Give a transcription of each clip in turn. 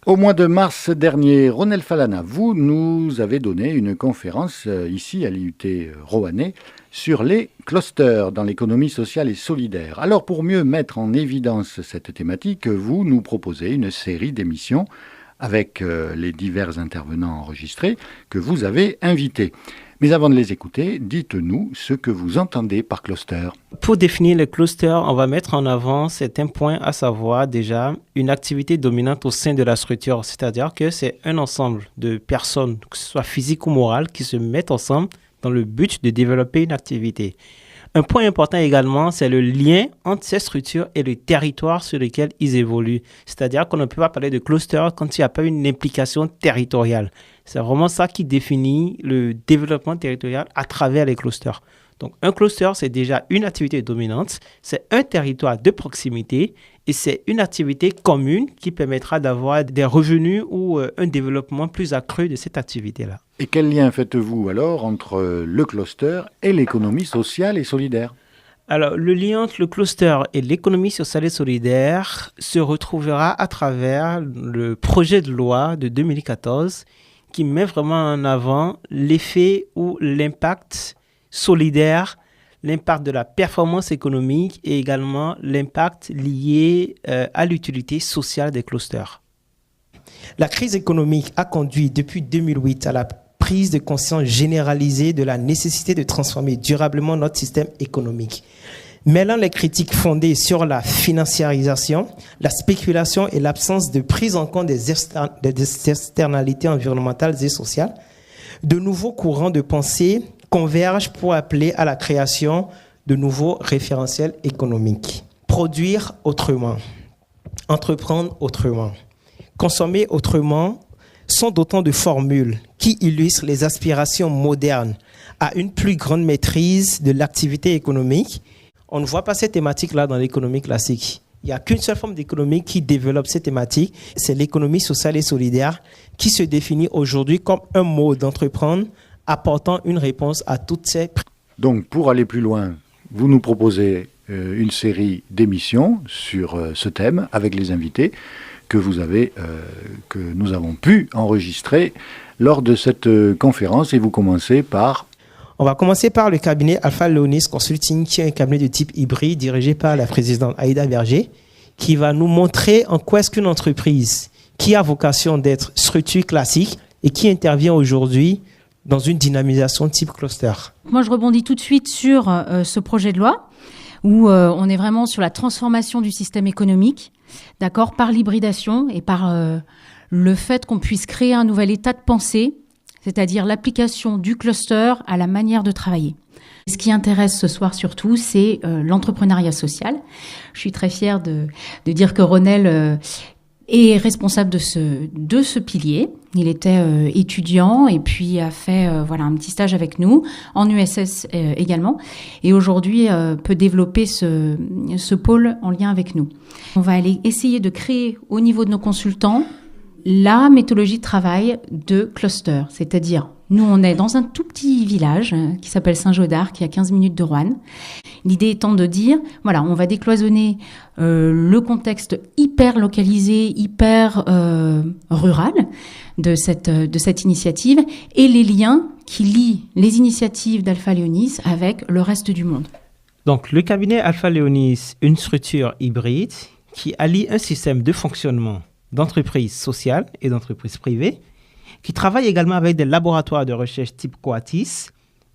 Au mois de mars dernier, Ronel Falana, vous nous avez donné une conférence ici à l'IUT Roannais sur les clusters dans l'économie sociale et solidaire. Alors pour mieux mettre en évidence cette thématique, vous nous proposez une série d'émissions avec les divers intervenants enregistrés que vous avez invités. Mais avant de les écouter, dites-nous ce que vous entendez par cluster. Pour définir les clusters, on va mettre en avant certains points, à savoir déjà une activité dominante au sein de la structure. C'est-à-dire que c'est un ensemble de personnes, que ce soit physiques ou morales, qui se mettent ensemble dans le but de développer une activité. Un point important également, c'est le lien entre ces structures et le territoire sur lequel ils évoluent. C'est-à-dire qu'on ne peut pas parler de cluster quand il n'y a pas une implication territoriale. C'est vraiment ça qui définit le développement territorial à travers les clusters. Donc, un cluster, c'est déjà une activité dominante, c'est un territoire de proximité et c'est une activité commune qui permettra d'avoir des revenus ou un développement plus accru de cette activité-là. Et quel lien faites-vous alors entre le cluster et l'économie sociale et solidaire ? Alors, le lien entre le cluster et l'économie sociale et solidaire se retrouvera à travers le projet de loi de 2014 qui met vraiment en avant l'effet ou l'impact solidaire, l'impact de la performance économique et également l'impact lié à l'utilité sociale des clusters. La crise économique a conduit depuis 2008 à la prise de conscience généralisée de la nécessité de transformer durablement notre système économique. Mêlant les critiques fondées sur la financiarisation, la spéculation et l'absence de prise en compte des externalités environnementales et sociales, de nouveaux courants de pensée convergent pour appeler à la création de nouveaux référentiels économiques. Produire autrement, entreprendre autrement, consommer autrement sont d'autant de formules qui illustrent les aspirations modernes à une plus grande maîtrise de l'activité économique. On ne voit pas cette thématique-là dans l'économie classique. Il n'y a qu'une seule forme d'économie qui développe cette thématique, c'est l'économie sociale et solidaire qui se définit aujourd'hui comme un mode d'entreprendre apportant une réponse à toutes ces... Donc pour aller plus loin, vous nous proposez une série d'émissions sur ce thème avec les invités que nous avons pu enregistrer lors de cette conférence et vous commencez par... On va commencer par le cabinet Alpha Leonis Consulting, qui est un cabinet de type hybride dirigé par la présidente Aïda Berger, qui va nous montrer en quoi est-ce qu'une entreprise qui a vocation d'être structure classique et qui intervient aujourd'hui dans une dynamisation type cluster. Moi, je rebondis tout de suite sur ce projet de loi où on est vraiment sur la transformation du système économique, d'accord, par l'hybridation et par le fait qu'on puisse créer un nouvel état de pensée, c'est-à-dire l'application du cluster à la manière de travailler. Ce qui intéresse ce soir surtout, c'est l'entrepreneuriat social. Je suis très fière de dire que Ronel est responsable de ce pilier. Il était étudiant et puis a fait un petit stage avec nous, en USS également, et aujourd'hui peut développer ce pôle en lien avec nous. On va aller essayer de créer au niveau de nos consultants la méthodologie de travail de cluster, c'est-à-dire nous on est dans un tout petit village qui s'appelle Saint-Gaudard, qui est à 15 minutes de Roanne. L'idée étant de dire, voilà, on va décloisonner le contexte hyper localisé, hyper rural de cette initiative et les liens qui lient les initiatives d'Alpha Leonis avec le reste du monde. Donc le cabinet Alpha Leonis, une structure hybride qui allie un système de fonctionnement d'entreprises sociales et d'entreprises privées, qui travaille également avec des laboratoires de recherche type Coatis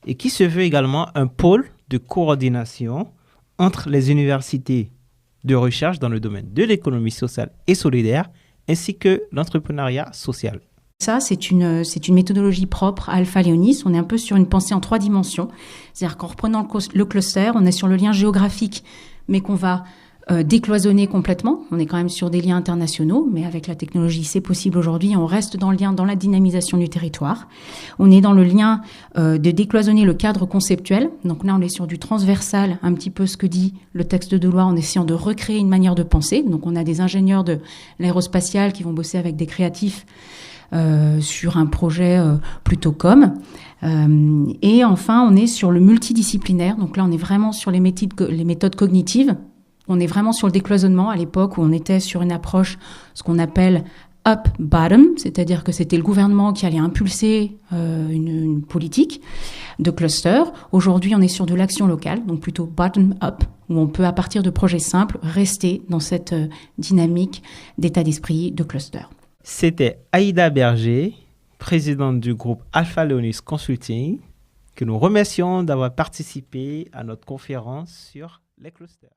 et qui se veut également un pôle de coordination entre les universités de recherche dans le domaine de l'économie sociale et solidaire ainsi que l'entrepreneuriat social. Ça, c'est une méthodologie propre à Alpha Leonis. On est un peu sur une pensée en 3 dimensions. C'est-à-dire qu'en reprenant le cluster, on est sur le lien géographique, mais qu'on va décloisonner complètement. On est quand même sur des liens internationaux, mais avec la technologie, c'est possible aujourd'hui. On reste dans le lien, dans la dynamisation du territoire. On est dans le lien de décloisonner le cadre conceptuel. Donc là, on est sur du transversal, un petit peu ce que dit le texte de loi en essayant de recréer une manière de penser. Donc on a des ingénieurs de l'aérospatiale qui vont bosser avec des créatifs sur un projet plutôt com. Et enfin, on est sur le multidisciplinaire. Donc là, on est vraiment sur les méthodes cognitives. On est vraiment sur le décloisonnement à l'époque où on était sur une approche, ce qu'on appelle up-bottom, c'est-à-dire que c'était le gouvernement qui allait impulser une politique de cluster. Aujourd'hui, on est sur de l'action locale, donc plutôt bottom-up, où on peut, à partir de projets simples, rester dans cette dynamique d'état d'esprit de cluster. C'était Aïda Berger, présidente du groupe Alpha Leonis Consulting, que nous remercions d'avoir participé à notre conférence sur les clusters.